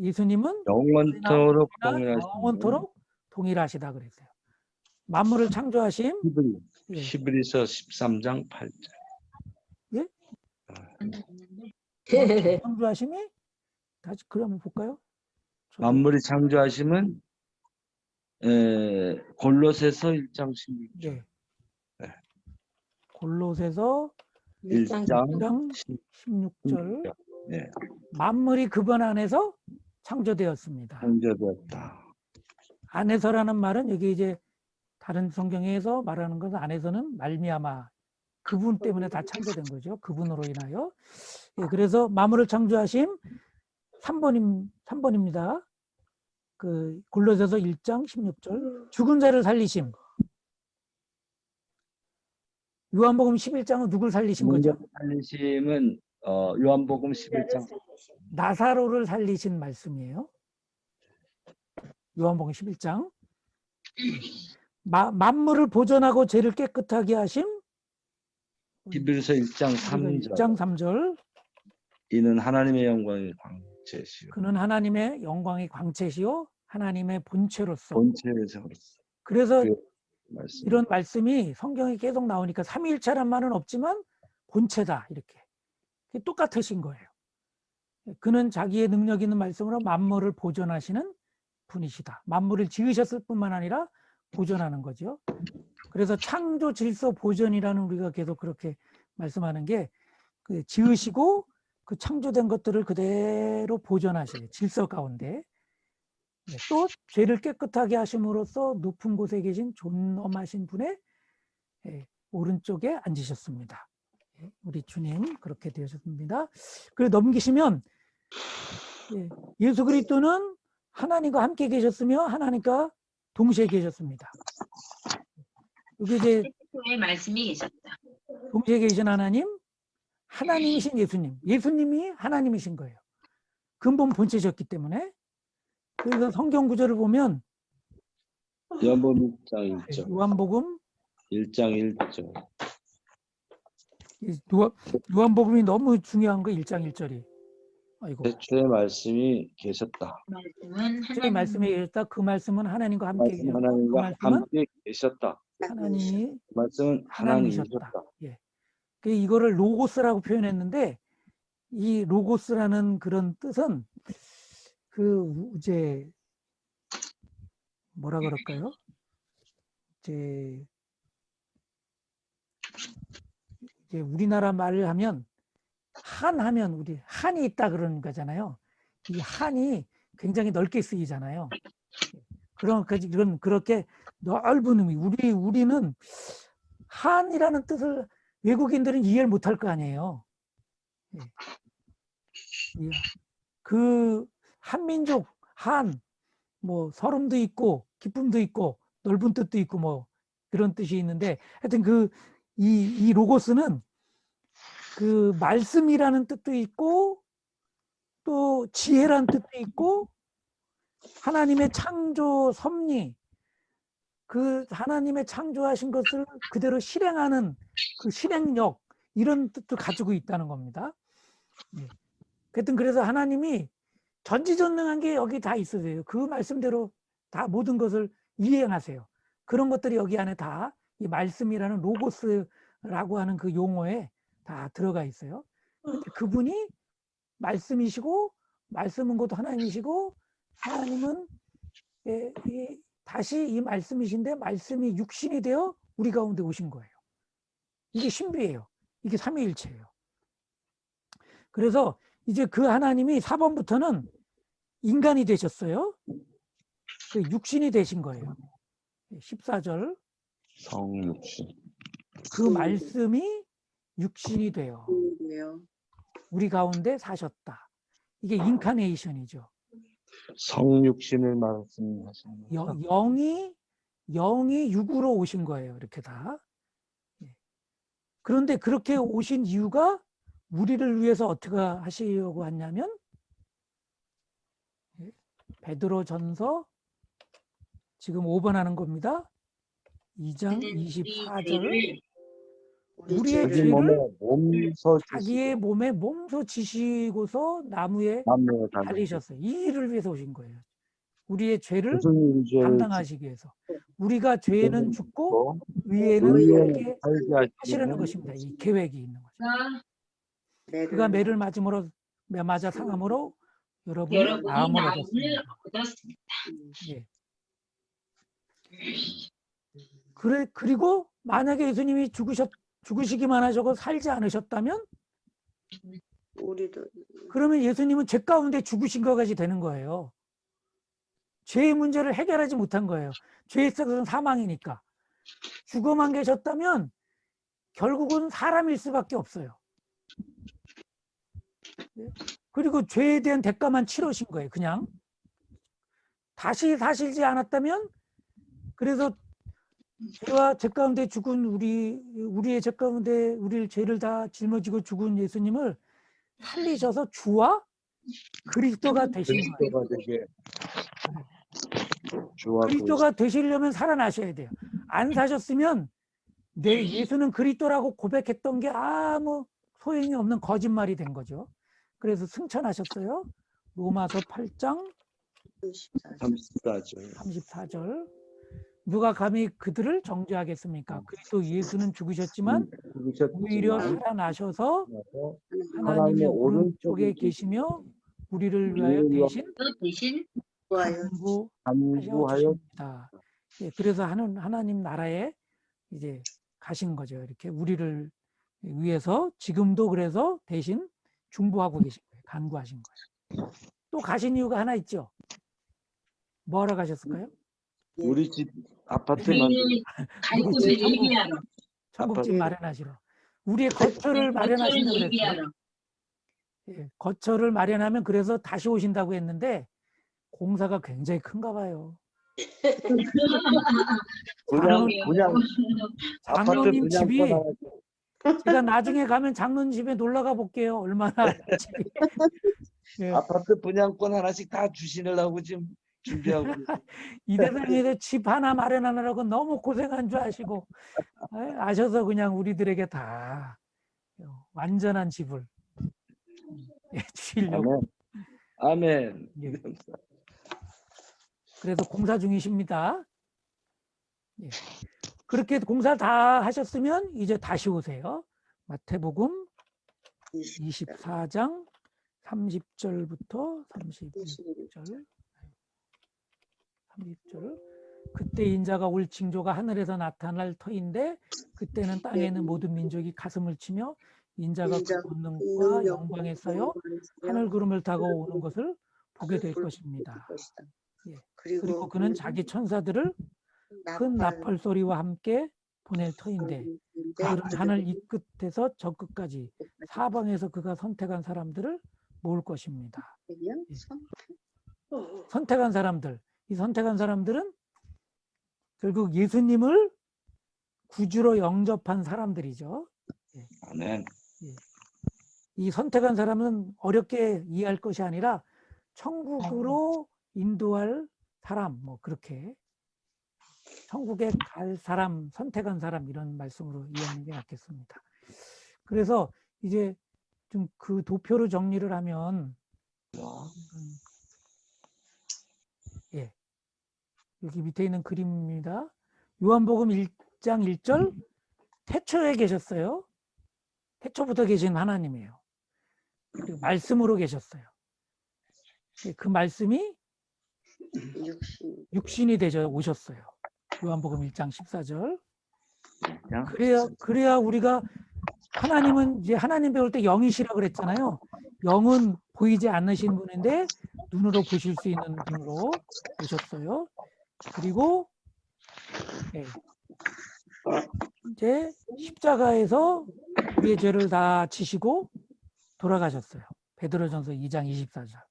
예수님은 영원토록 동일하신 영원토록 동일하시다 그랬어요. 만물을 창조하심, 예. 히브리서 13장 8절. 창조하심이 다시 그러면 볼까요? 만물이 창조하심은 골로새서 1장 16절. 예. 네. 골로새서 1장 16절. 네. 만물이 그분 안에서 창조되었습니다. 창조되었다. 안에서라는 말은 여기 이제 다른 성경에서 말하는 것은 안에서는 말미암아 그분 때문에 다 창조된 거죠. 그분으로 인하여. 예, 그래서 만물을 창조하심 3번입니다. 그 골로새서 1장 16절. 죽은 자를 살리심. 요한복음 11장은 누굴 살리신 거죠? 살리심은 요한복음 11장 나사로를 살리신 말씀이에요. 요한복음 11장. 만물을 보존하고 죄를 깨끗하게 하심. 히브리서 1장 3절. 1장 3절. 이는 하나님의 영광의 광채시요. 그는 하나님의 영광의 광채시요 하나님의 본체로서. 본체에서 그래서 말씀. 이런 말씀이 성경에 계속 나오니까 삼위일체란 말은 없지만 본체다 이렇게 똑같으신 거예요. 그는 자기의 능력 있는 말씀으로 만물을 보존하시는 분이시다. 만물을 지으셨을 뿐만 아니라 보존하는 거죠. 그래서 창조 질서 보존이라는 우리가 계속 그렇게 말씀하는 게 그 지으시고 그 창조된 것들을 그대로 보존하시는 질서 가운데 또 죄를 깨끗하게 하심으로써 높은 곳에 계신 존엄하신 분의 오른쪽에 앉으셨습니다. 우리 주님 그렇게 되셨습니다. 그리고 넘기시면 예수 그리스도는 하나님과 함께 계셨으며 하나님과 동시에 계셨습니다. 여기 이제 의 말씀이 계셨다. 동시에 계신 하나님, 하나님이신 예수님, 예수님이 하나님이신 거예요. 근본 본체셨기 때문에. 그래서 성경 구절을 보면 요한복음 1장 1절. 요한복음 1장 1절. 요한복음이 너무 중요한 거 1장 1절이. 아이고. 태초에 말씀이 계셨다. 말씀은 제 말씀에 계셨다. 그 말씀은 하나님과 함께 말씀 계셨고, 그 하나님과 말씀은 함께 계셨다. 하나님이 말씀은 하나님이셨다. 하나님이셨다. 예. 그 이거를 로고스라고 표현했는데 이 로고스라는 그런 뜻은 그 이제 뭐라 그럴까요? 이제 우리나라 말을 하면 한하면 우리 한이 있다 그러는 거잖아요. 이 한이 굉장히 넓게 쓰이잖아요. 그런 그렇게 넓은 의미. 우리는 한이라는 뜻을 외국인들은 이해를 못할 거 아니에요. 그 한민족 한 뭐 서름도 있고 기쁨도 있고 넓은 뜻도 있고 뭐 그런 뜻이 있는데 하여튼 이 로고스는 그 말씀이라는 뜻도 있고 또 지혜라는 뜻도 있고 하나님의 창조 섭리 그 하나님의 창조하신 것을 그대로 실행하는 그 실행력 이런 뜻도 가지고 있다는 겁니다. 하여튼 그래서 하나님이 전지전능한 게 여기 다 있으세요. 그 말씀대로 다 모든 것을 이행하세요. 그런 것들이 여기 안에 다 이 말씀이라는 로고스라고 하는 그 용어에 다 들어가 있어요. 근데 그분이 말씀이시고 말씀은 곧 하나님이시고 하나님은 다시 이 말씀이신데 말씀이 육신이 되어 우리 가운데 오신 거예요. 이게 신비예요. 이게 삼위일체예요. 그래서 이제 그 하나님이 4번부터는 인간이 되셨어요. 그 육신이 되신 거예요. 14절. 성육신. 그 말씀이 육신이 되어 우리 가운데 사셨다. 이게 인카네이션이죠. 성육신을 말씀하시는 거죠. 영이 육으로 오신 거예요. 이렇게 다. 그런데 그렇게 오신 이유가 우리를 위해서 어떻게 하시려고 하냐면 베드로전서 지금 5번 하는 겁니다. 2장 그는 우리 24절 죄를 우리의 자기 죄를 몸에 몸서 자기의 몸에 몸소 지시고서 나무에 남녀 달리셨어요. 달리셨어요. 이 일을 위해서 오신 거예요. 우리의 죄를 무슨 죄를 감당하시기 위해서. 우리가 죄는 죽고 의에는 의에 살게 살게 하시려는 하시는 것입니다. 이 계획이 있는 거죠. 가 그가 매를 맞아 상함으로 여러분이 여러분이 나음을 나음을 얻었습니다. 얻었습니다. 예. 그리고 만약에 예수님이 죽으시기만 하셔고 살지 않으셨다면 우리도 그러면 예수님은 죄 가운데 죽으신 것 같이 되는 거예요. 죄의 문제를 해결하지 못한 거예요. 죄의 썩은 사망이니까. 죽어만 계셨다면 결국은 사람일 수밖에 없어요. 그리고 죄에 대한 대가만 치르신 거예요. 그냥 다시 사실지 않았다면 그래서 죄와 죄 가운데 죽은 우리의 죄 가운데 우리의 죄를 다 짊어지고 죽은 예수님을 살리셔서 주와 그리스도가 되신 거예요. 그리스도가 되게 주와 그리스도가 되시려면 살아나셔야 돼요. 안 사셨으면 내 예수는 그리스도라고 고백했던 게 아무 소용이 없는 거짓말이 된 거죠. 그래서 승천하셨어요. 로마서 8장 34절 34절 누가 감히 그들을 정죄하겠습니까? 그리스도 예수는 죽으셨지만 오히려 살아나셔서 하나님의 오른쪽에 계시며 우리를 위하여 대신 대신 간구하여 주십니다. 예, 그래서 하나님 나라에 이제 가신 거죠. 이렇게 우리를 위해서 지금도 그래서 대신 중보하고 계신 거예요. 간구하신 거예요. 또 가신 이유가 하나 있죠. 뭐하러 가셨을까요? 우리 집 아파트 우리는 만들 갈 곳을 예비하러 천국집 마련하시러 우리의 거처를 마련하신다고 그랬어요. 예비하러 예, 거처를 마련하면 그래서 다시 오신다고 했는데 공사가 굉장히 큰가 봐요. 그냥 아파트 장로님 집이 분양권 제가 나중에 가면 장로님 집에 놀러 가 볼게요. 얼마나 집이. 예, 아파트 분양권 하나씩 다 주시려고 지금 준비하고 이 세상에서 집 하나 마련하느라고 너무 고생한 줄 아시고 아셔서 그냥 우리들에게 다 완전한 집을 주시려고. 아멘. 예. 그래서 공사 중이십니다. 예. 그렇게 공사 다 하셨으면 이제 다시 오세요. 마태복음 24장 30절부터 31절. 30절. 그때 인자가 올 징조가 하늘에서 나타날 터인데 그때는 땅에 있는 모든 민족이 가슴을 치며 인자가 그 권능과 영광에 쌓여 하늘 구름을 타고 오는 것을 보게 될 것입니다. 예. 그리고 그는 자기 천사들을 큰 나팔 소리와 함께 보낼 터인데 그들은 하늘 이 끝에서 저 끝까지 사방에서 그가 선택한 사람들을 모을 것입니다. 선택한 사람들, 이 선택한 사람들은 결국 예수님을 구주로 영접한 사람들이죠. 아멘. 이 선택한 사람은 어렵게 이해할 것이 아니라 천국으로 인도할 사람, 뭐 그렇게 천국에 갈 사람, 선택한 사람 이런 말씀으로 이해하는 게 낫겠습니다. 그래서 이제 좀 그 도표로 정리를 하면 예, 여기 밑에 있는 그림입니다. 요한복음 1장 1절 태초에 계셨어요. 태초부터 계신 하나님이에요. 그리고 말씀으로 계셨어요. 그 말씀이 육신이 되셔 오셨어요. 요한복음 1장 14절. 그래야 우리가 하나님은 이제 하나님 배울 때 영이시라 그랬잖아요. 영은 보이지 않으신 분인데 눈으로 보실 수 있는 분으로 오셨어요. 그리고 이제 십자가에서 우리의 죄를 다 지시고 돌아가셨어요. 베드로전서 2장 24절.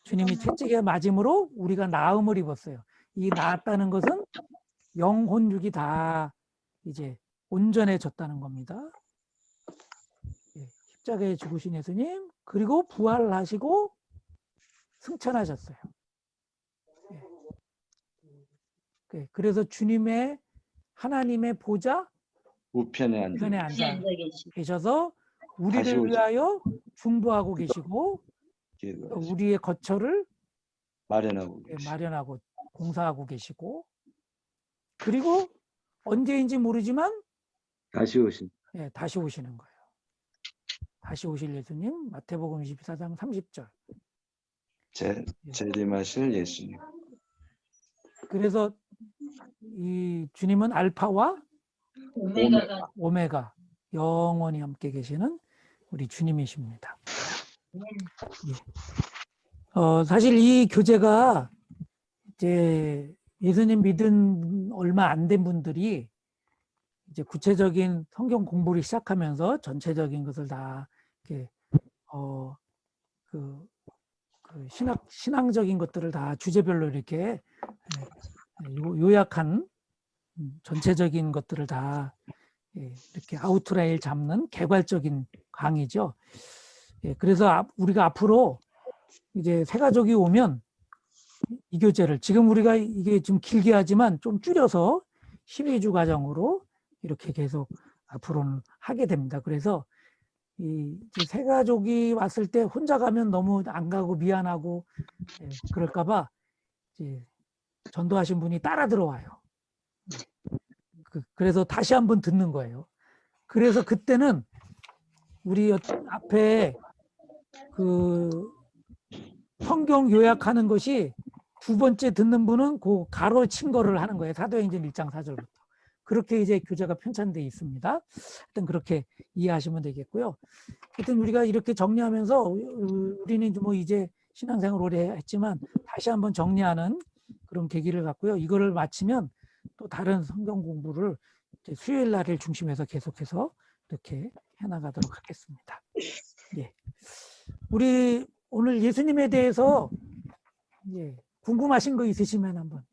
주님이 채찍에 맞음으로 우리가 나음을 입었어요. 이 나았다는 것은 영혼육이 다 이제 온전해졌다는 겁니다. 십자가에 죽으신 예수님, 그리고 부활하시고 승천하셨어요. 그래서 주님의 하나님의 보좌 우편에 앉아 편에 앉아 앉아 계시. 계셔서 다시 우리를 오실 위하여 중보하고 계시고 기회가 또 우리의 거처를 마련하고 계시. 마련하고 공사하고 계시고 그리고 언제인지 모르지만 다시 오신 다시 오시는 거예요. 다시 오실 예수님 마태복음 24장 30절. 재림하실 예수님. 그래서 이 주님은 알파와 오메가가 오메가 영원히 함께 계시는 우리 주님이십니다. 사실 이 교재가 이제 예수님 믿은 얼마 안 된 분들이 이제 구체적인 성경 공부를 시작하면서 전체적인 것을 다 이렇게 그 신앙적인 것들을 다 주제별로 이렇게 요약한 전체적인 것들을 다 이렇게 아웃라인 잡는 개괄적인 강의죠. 그래서 우리가 앞으로 이제 새 가족이 오면 이 교재를 지금 우리가 이게 좀 길게 하지만 좀 줄여서 12주 과정으로 이렇게 계속 앞으로는 하게 됩니다. 그래서 이 새 가족이 왔을 때 혼자 가면 너무 안 가고 미안하고 그럴까봐 전도하신 분이 따라 들어와요. 그래서 다시 한번 듣는 거예요. 그래서 그때는 우리 앞에 그 성경 요약하는 것이 두 번째 듣는 분은 그 가로친 거를 하는 거예요. 사도행전 1장 4절부터. 그렇게 이제 교재가 편찬되어 있습니다. 하여튼 그렇게 이해하시면 되겠고요. 하여튼 우리가 이렇게 정리하면서 우리는 뭐 이제 신앙생활 오래 했지만 다시 한번 정리하는 그런 계기를 갖고요. 이거를 마치면 또 다른 성경 공부를 이제 수요일 날을 중심해서 계속해서 이렇게 해나가도록 하겠습니다. 예. 우리 오늘 예수님에 대해서 궁금하신 거 있으시면 한번.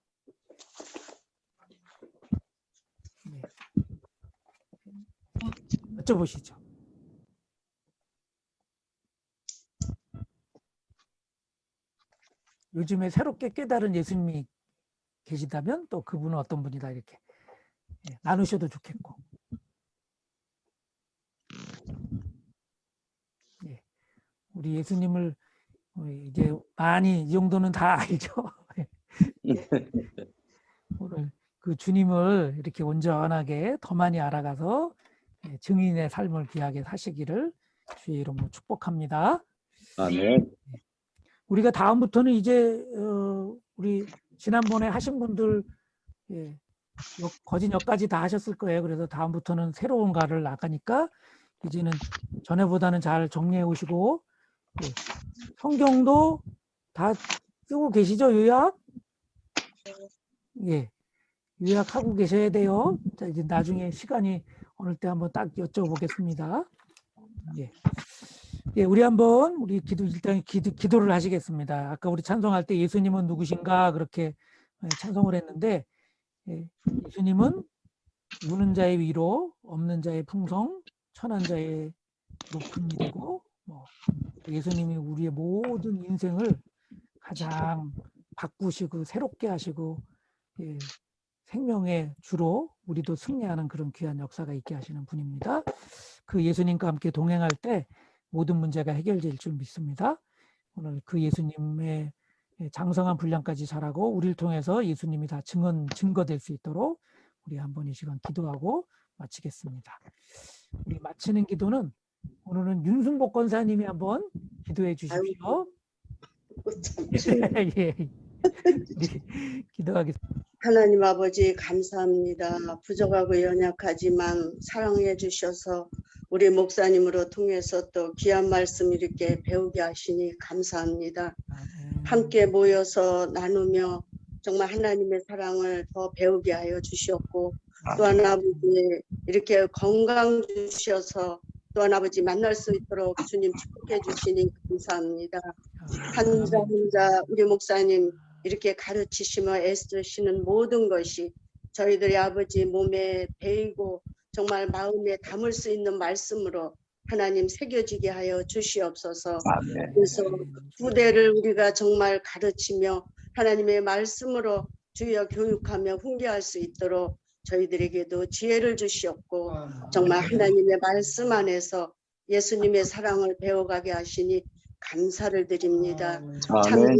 여쭤보시죠. 요즘에 새롭게 깨달은 예수님이 계시다면 또 그분은 어떤 분이다 이렇게 나누셔도 좋겠고. 우리 예수님을 이제 많이 이 정도는 다 알죠. 오늘 그 주님을 이렇게 온전하게 더 많이 알아가서 증인의 삶을 귀하게 사시기를 주의 이름으로 축복합니다. 아멘. 우리가 다음부터는 이제 우리 지난번에 하신 분들 거진 여기까지 다 하셨을 거예요. 그래서 다음부터는 새로운 가를 나가니까 이제는 전에보다는 잘 정리해 오시고 성경도 다 쓰고 계시죠? 요약? 요약하고 계셔야 돼요. 자, 이제 나중에 시간이 어느 때 한번 딱 여쭤보겠습니다. 우리 한번 우리 일단 기도를 하시겠습니다. 아까 우리 찬송할 때 예수님은 누구신가 그렇게 찬송을 했는데 예수님은 우는 자의 위로, 없는 자의 풍성, 천한 자의 높은 일이고 예수님이 우리의 모든 인생을 가장 바꾸시고 새롭게 하시고 생명의 주로 우리도 승리하는 그런 귀한 역사가 있게 하시는 분입니다. 그 예수님과 함께 동행할 때 모든 문제가 해결될 줄 믿습니다. 오늘 그 예수님의 장성한 분량까지 잘하고 우리를 통해서 예수님이 다 증거될 수 있도록 우리 한번 이 시간 기도하고 마치겠습니다. 우리 마치는 기도는 오늘은 윤순복 권사님이 한번 기도해 주십시오. 기도하겠습니다. 하나님 아버지 감사합니다. 부족하고 연약하지만 사랑해 주셔서 우리 목사님으로 통해서 또 귀한 말씀 이렇게 배우게 하시니 감사합니다. 함께 모여서 나누며 정말 하나님의 사랑을 더 배우게 하여 주셨고 또한 아버지 이렇게 건강 주셔서 또한 아버지 만날 수 있도록 주님 축복해 주시니 감사합니다. 한자 한자 우리 목사님 이렇게 가르치시며 애쓰시는 모든 것이 저희들의 아버지 몸에 배이고 정말 마음에 담을 수 있는 말씀으로 하나님 새겨지게 하여 주시옵소서. 그래서 후대를 우리가 정말 가르치며 하나님의 말씀으로 주여 교육하며 훈계할 수 있도록 저희들에게도 지혜를 주시옵고 아, 정말 하나님의 말씀 안에서 예수님의 사랑을 배워가게 하시니 감사를 드립니다. 참 아멘.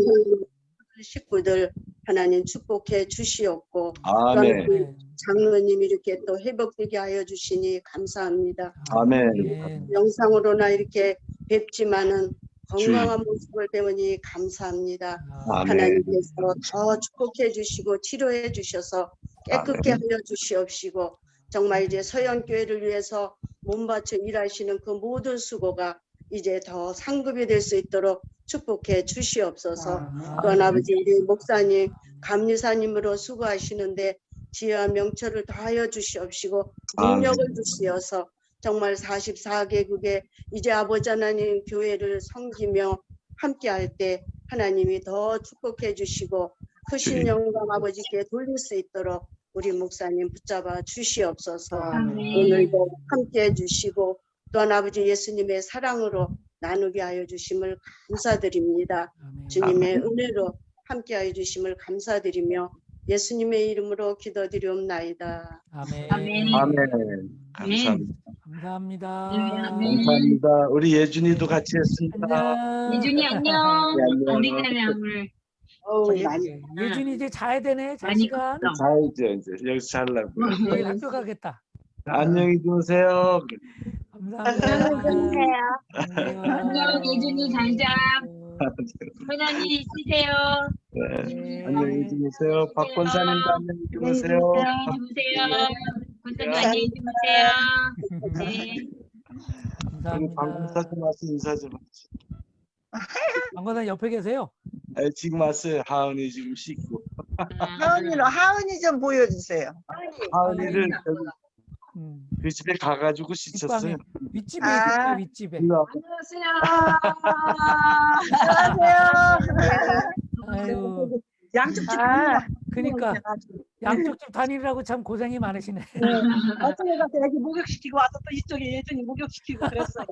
식구들 하나님 축복해 주시옵고 아멘. 또한 장로님 이렇게 또 회복되게 하여 주시니 감사합니다. 아멘. 영상으로나 이렇게 뵙지만은 건강한 모습을 배우니 감사합니다. 아멘. 하나님께서 더 축복해 주시고 치료해 주셔서 깨끗게 하여 주시옵시고 정말 이제 서연교회를 위해서 몸바쳐 일하시는 그 모든 수고가 이제 더 상급이 될 수 있도록 축복해 주시옵소서. 또한 아버지 우리 목사님 감리사님으로 수고하시는데 지혜와 명철을 더하여 주시옵시고 능력을 주시어서 정말 44개국에 이제 아버지 하나님 교회를 섬기며 함께할 때 하나님이 더 축복해 주시고 크신 영광 아버지께 돌릴 수 있도록 우리 목사님 붙잡아 주시옵소서. 오늘도 함께해 주시고 또한 아버지 예수님의 사랑으로 나누게 하여 주심을 감사드립니다. 주님의 은혜로 함께하여 주심을 감사드리며 예수님의 이름으로 기도드리옵나이다. 아멘. 아멘. 아멘. 감사합니다. 감사합니다. 감사합니다. 우리 예준이도 같이 했습니다. 안녕. 예준이 안녕. 안녕. 우리 때문에 오늘 예준이 이제 자야 되네. 잘 많이 시간. 컸어. 자야죠 이제 여기서 잘라고. 내일 학교 가겠다. 안녕히 주무세요. 감사합니다. 안녕 예준이 잘 자. 편안히 쉬세요. 네. 안녕히 주무세요. 박 권사님도 안녕히 주무세요. 주무세요. 권사님 안녕히 주무세요. 네. 우리 박 감사합니다. 권사님 와서 인사 좀 하세요. 강과장 옆에 계세요? 네, 지금 왔어요. 하은이 지금 씻고. 하은이 좀 보여주세요. 하은이를 저기 음. 그 집에 가가지고 씻었어요. 윗집에 아. 있어요, 윗집에. 일로 와. 안녕하세요. 아유, 양쪽 집 그러니까 양쪽 집 다니느라고 참 고생이 많으시네. 어떻게 가서 여기 목욕시키고 와서 또 이쪽에 예전이 목욕시키고 그랬어요.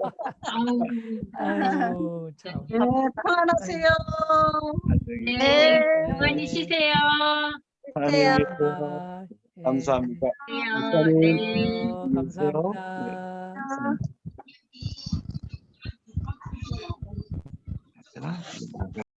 아유, 참. 네, 편안하세요. 네. 편안히 쉬세요. 안녕히 계세요. 감사합니다. 예. 감사합니다. 네. 감사합니다. 네.